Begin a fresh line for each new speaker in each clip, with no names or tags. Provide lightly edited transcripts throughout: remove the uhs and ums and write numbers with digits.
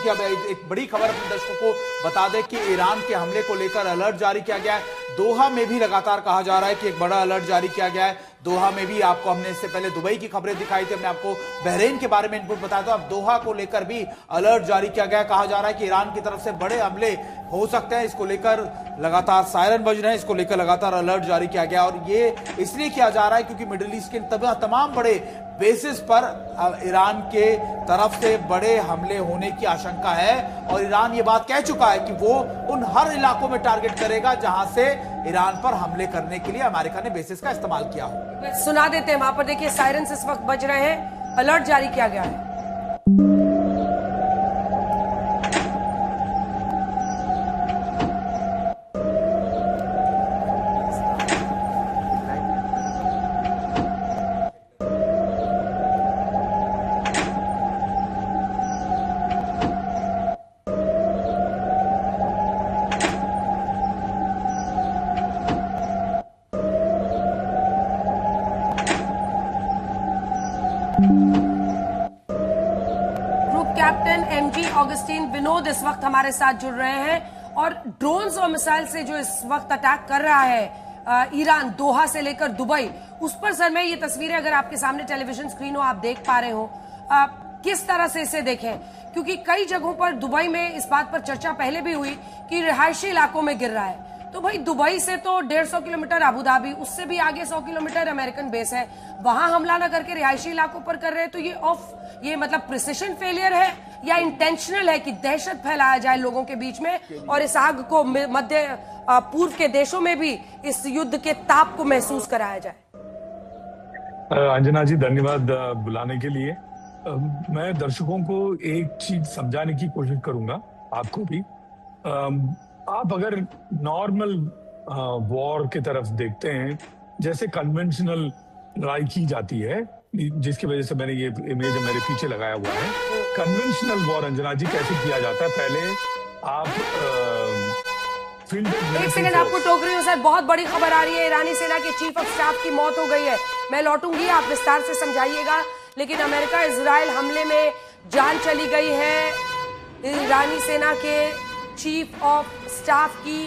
क्योंकि अब एक बड़ी खबर अपने दर्शकों को बता दें कि ईरान के हमले को लेकर अलर्ट जारी किया गया है। दोहा में भी लगातार कहा जा रहा है कि एक बड़ा अलर्ट जारी किया गया है। दोहा में भी आपको हमने इससे पहले दुबई की खबरें दिखाई थी, हमने आपको बहरीन के बारे में इनपुट बताया था। अब दोहा को लेकर भी अलर्ट जारी किया गया है। कहा जा रहा है कि ईरान की तरफ से बड़े हमले हो सकते हैं। इसको लेकर लगातार सायरन बज रहे हैं, इसको लेकर लगातार अलर्ट जारी किया गया और ये इसलिए किया जा रहा है क्योंकि मिडिल ईस्ट के तमाम बड़े बेसिस पर ईरान के तरफ से बड़े हमले होने की आशंका है और ईरान ये बात कह चुका है कि वो उन हर इलाकों में टारगेट करेगा जहां से ईरान पर हमले करने के लिए अमेरिका ने बेसिस का इस्तेमाल किया हो।
सुना देते हैं, वहां पर देखिए सायरन इस वक्त बज रहे हैं, अलर्ट जारी किया गया है। Group captain MG Augustine Vinod इस वक्त हमारे साथ जुड़ रहे हैं और ड्रोन्स और मिसाइल से जो इस वक्त अटैक कर रहा है ईरान, दोहा से लेकर दुबई, उस पर सर मैं ये तस्वीरें अगर आपके सामने टेलीविजन स्क्रीन हो आप देख पा रहे हो, किस तरह से इसे देखें? क्योंकि कई जगहों पर दुबई में इस बात पर चर्चा पहले भी हुई कि रिहायशी इलाकों में गिर रहा है। तो भाई दुबई से तो 150 किलोमीटर अबू धाबी, उससे भी आगे 100 किलोमीटर अमेरिकन बेस है, वहां हमला ना करके रिहायशी इलाकों पर कर रहे हैं। तो ये मतलब प्रिसिशन फेलियर है या इंटेंशनल है कि दहशत फैलाया जाए लोगों के बीच में और इस आग को मध्य पूर्व के देशों में भी इस युद्ध के ताप को महसूस कराया जाए?
अंजना जी धन्यवाद बुलाने के लिए। मैं दर्शकों को एक चीज समझाने की कोशिश करूंगा, आपको भी। आप अगर नॉर्मल वॉर की तरफ देखते हैं, जैसे कन्वेंशनल लड़ाई की जाती है, जिसकी वजह से मैंने ये इमेज मेरे पीछे लगाया हुआ है। कन्वेंशनल वॉर अंजना जी कैसे किया जाता है? पहले आप
एक सेकंड आपको टोक रही हूँ सर, बहुत बड़ी खबर आ रही है, ईरानी सेना के चीफ ऑफ स्टाफ की मौत हो गई है। मैं लौटूंगी, आप विस्तार से समझाइएगा। लेकिन अमेरिका इजराइल हमले में जान चली गई है ईरानी सेना के चीफ ऑफ स्टाफ की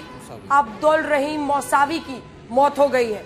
अब्दुल रहीम मौसावी की मौत हो गई है।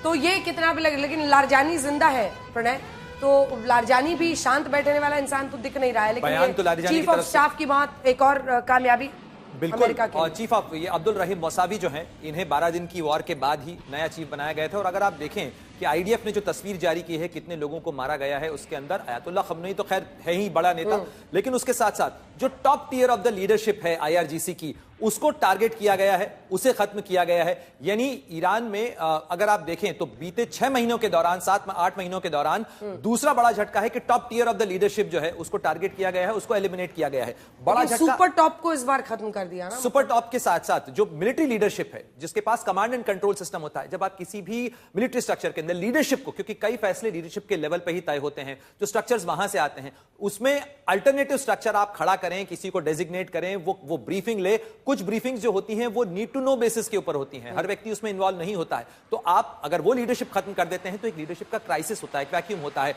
तो ये कितना भी लगे, लेकिन लारजानी जिंदा है प्रणय। तो लारजानी भी शांत बैठने वाला इंसान तो दिख नहीं रहा है, लेकिन तो चीफ ऑफ स्टाफ की मौत एक और कामयाबी
बिल्कुल। और चीफ ऑफ ये अब्दुल रहीम मौसावी जो हैं, इन्हें 12 दिन की वॉर के बाद ही नया चीफ बनाया गया था। और अगर आप देखें कि आईडीएफ ने जो तस्वीर जारी की है कितने लोगों को मारा गया है, उसके अंदर अयातुल्लाह खमनेई तो खैर है ही बड़ा नेता, लेकिन उसके साथ साथ जो top tier of the leadership है आईआरजीसी की, उसको टारगेट किया गया है, उसे खत्म किया गया है। यानी ईरान में अगर आप देखें तो बीते 6 महीनों के दौरान, 7-8 महीनों के दौरान दूसरा बड़ा झटका है कि top tier of the leadership जो है उसको टारगेट किया गया है, उसको एलिमिनेट किया गया है। बड़ा झटका
सुपर टॉप को इस बार खत्म कर दिया ना।
सुपर टॉप के साथ साथ जो मिलिट्री लीडरशिप है, जिसके पास कमांड एंड कंट्रोल सिस्टम होता है, जब आप किसी भी मिलिट्री स्ट्रक्चर के अंदर लीडरशिप को, क्योंकि कई फैसले लीडरशिप के लेवल पे ही तय होते हैं, जो स्ट्रक्चर्स वहां से आते हैं, उसमें अल्टरनेटिव स्ट्रक्चर आप खड़ा करें, किसी को डेजिग्नेट करें, वो ब्रीफिंग ले। कुछ ब्रीफिंग जो होती हैं वो नीड टू नो बेसिस के ऊपर होती हैं, हर व्यक्ति उसमें इन्वॉल्व नहीं होता है। तो आप अगर वो लीडरशिप खत्म कर देते हैं तो एक लीडरशिप का क्राइसिस होता है, एक वैक्यूम होता है।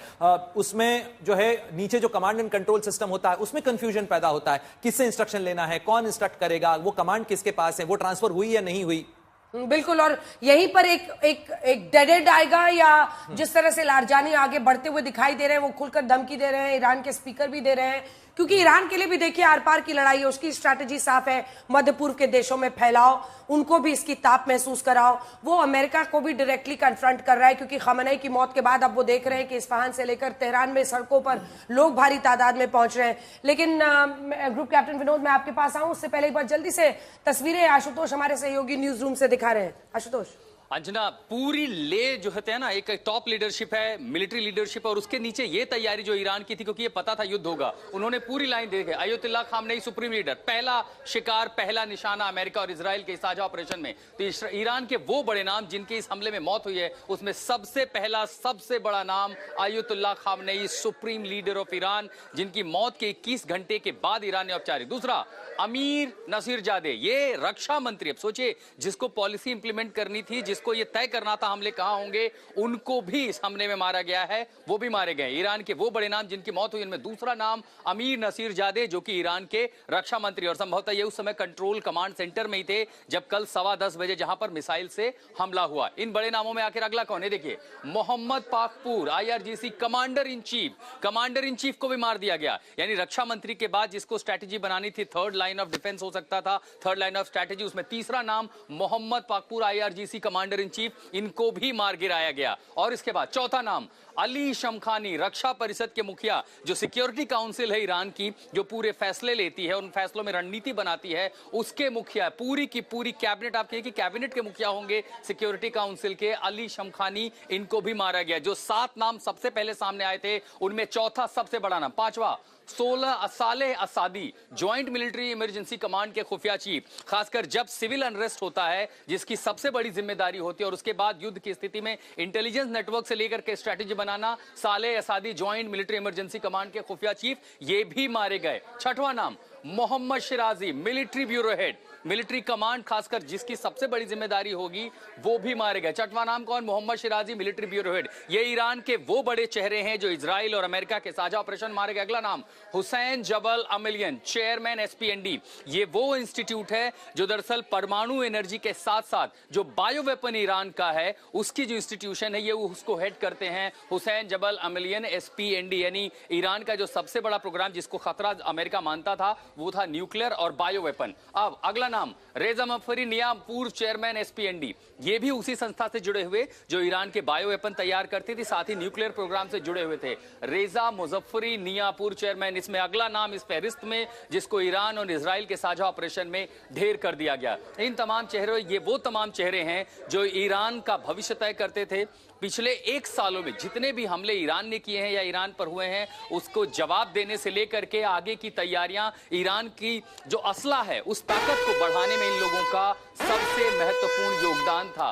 उसमें जो है नीचे जो कमांड एंड कंट्रोल सिस्टम होता है उसमें कंफ्यूजन पैदा होता है, किससे इंस्ट्रक्शन लेना है, कौन इंस्ट्रक्ट करेगा, वो कमांड किसके पास है, वो ट्रांसफर हुई या नहीं हुई।
बिल्कुल। और यहीं पर एक डेड एंड आएगा, या जिस तरह से लारजानी आगे बढ़ते हुए दिखाई दे रहे हैं, वो खुलकर धमकी दे रहे हैं, ईरान के स्पीकर भी दे रहे हैं, क्योंकि ईरान के लिए भी देखिए आर पार की लड़ाई है, उसकी स्ट्रैटेजी साफ है, मध्य पूर्व के देशों में फैलाओ, उनको भी इसकी ताप महसूस कराओ। वो अमेरिका को भी डायरेक्टली कन्फ्रंट कर रहा है, क्योंकि खamenei की मौत के बाद अब वो देख रहे हैं कि इस्फहान से लेकर तेहरान में सड़कों पर लोग भारी तादाद में पहुंच रहे हैं। लेकिन ग्रुप कैप्टन विनोद, मैं आपके पास आऊं उससे पहले एक बार जल्दी से तस्वीरें आशुतोष हमारे सहयोगी न्यूज रूम से दिखा रहे हैं। आशुतोष।
अंजना, पूरी ले जो होते हैं ना, एक टॉप लीडरशिप है, मिलिट्री लीडरशिप, और उसके नीचे ये तैयारी जो ईरान की थी, क्योंकि ये पता था युद्ध होगा, उन्होंने पूरी लाइन देखे। अयातुल्लाह खामनेई सुप्रीम लीडर, पहला शिकार, पहला निशाना अमेरिका और इजराइल के साझा ऑपरेशन में। तो ईरान के वो बड़े नाम जिनके इस हमले में मौत हुई है, उसमें सबसे पहला सबसे बड़ा नाम Ayatollah Khamenei, supreme leader of Iran, जिनकी मौत के 21 घंटे के बाद ईरान ने औपचारिक। दूसरा अमीर नसीरजादे, ये रक्षा मंत्री, अब सोचिए जिसको पॉलिसी इंप्लीमेंट करनी थी, जिसको ये तय करना था हमले कहां होंगे, उनको भी इस हमले में मारा गया है, वो भी मारे गए। ईरान के वो बड़े नाम जिनकी मौत हुई, इनमें दूसरा नाम अमीर नसीरजादे, जो कि ईरान के रक्षा मंत्री, और संभवतः ये उस समय कंट्रोल कमांड सेंटर में ही थे जब कल 10:15 बजे जहां पर मिसाइल से हमला हुआ। इन बड़े नामों में आखिर अगला कौन है? देखिए, Mohammad Pakpour, IRGC commander in chief को भी मार दिया गया। यानी रक्षा मंत्री के बाद जिसको स्ट्रैटेजी बनानी थी, थर्ड लाइन ऑफ डिफेंस हो सकता था, थर्ड लाइन ऑफ स्ट्रैटेजी, उसमें तीसरा नाम Mohammad Pakpour, IRGC commander in chief, इनको भी मार गिराया गया। और इसके बाद चौथा नाम अली शमखानी, रक्षा परिषद के मुखिया, जो सिक्योरिटी काउंसिल है ईरान की, जो पूरे फैसले लेती है, उन फैसलों में रणनीति बनाती है, उसके मुखिया, पूरी की पूरी कैबिनेट, आप कहिए कि कैबिनेट के मुखिया होंगे सिक्योरिटी काउंसिल के, अली शमखानी, इनको भी मारा गया। जो 7 नाम सबसे पहले सामने आए थे, उनमें चौथा सबसे बड़ा नाम, पांचवा Saleh Asadi, joint military emergency command के खुफिया चीफ, खासकर जब सिविल अनरेस्ट होता है जिसकी सबसे बड़ी जिम्मेदारी होती है, और उसके बाद युद्ध की स्थिति में इंटेलिजेंस नेटवर्क से लेकर के स्ट्रैटेजी बनाना, Saleh Asadi joint military emergency command के खुफिया चीफ, ये भी मारे गए। छठवां नाम Mohammad Shirazi, military bureau head, military command खासकर जिसकी सबसे बड़ी जिम्मेदारी होगी, वो भी मारे गए। छठवां नाम कौन? Mohammad Shirazi, military bureau head. ये ईरान के वो बड़े चेहरे हैं जो इजराइल और अमेरिका के साझा ऑपरेशन मारे गए। अगला नाम हुसैन जबल अमिलियन, चेयरमैन SPND। ये वो इंस्टीट्यूट है जो दरअसल परमाणु एनर्जी के साथ साथ जो बायो वेपन ईरान का है, उसकी जो इंस्टीट्यूशन है, ये उसको हेड करते हैं हुसैन जबल अमिलियन, SPND। यानी ईरान का जो सबसे बड़ा प्रोग्राम जिसको खतरा अमेरिका मानता था, वो था न्यूक्लियर और बायो वेपन। अब अगला नाम रेजा मुजफ्फरी नियाम, पूर्व चेयरमैन SPND। ये भी उसी संस्था से जुड़े हुए जो ईरान के बायो वेपन तैयार करती थी, साथ ही न्यूक्लियर प्रोग्राम से जुड़े हुए थे। रेजा मुजफ्फरी निया, पूर्व चेयरमैन। इसमें अगला नाम इस फहरिस्त में जिसको ईरान और इजराइल के साझा ऑपरेशन में ढेर कर दिया गया। इन तमाम चेहरे, ये वो तमाम चेहरे हैं जो ईरान का भविष्य तय करते थे। पिछले 1 सालों में जितने भी हमले ईरान ने किए हैं या ईरान पर हुए हैं, उसको जवाब देने से लेकर के आगे की तैयारियां, ईरान की जो असला है उस ताकत को बढ़ाने में इन लोगों का सबसे महत्वपूर्ण योगदान था।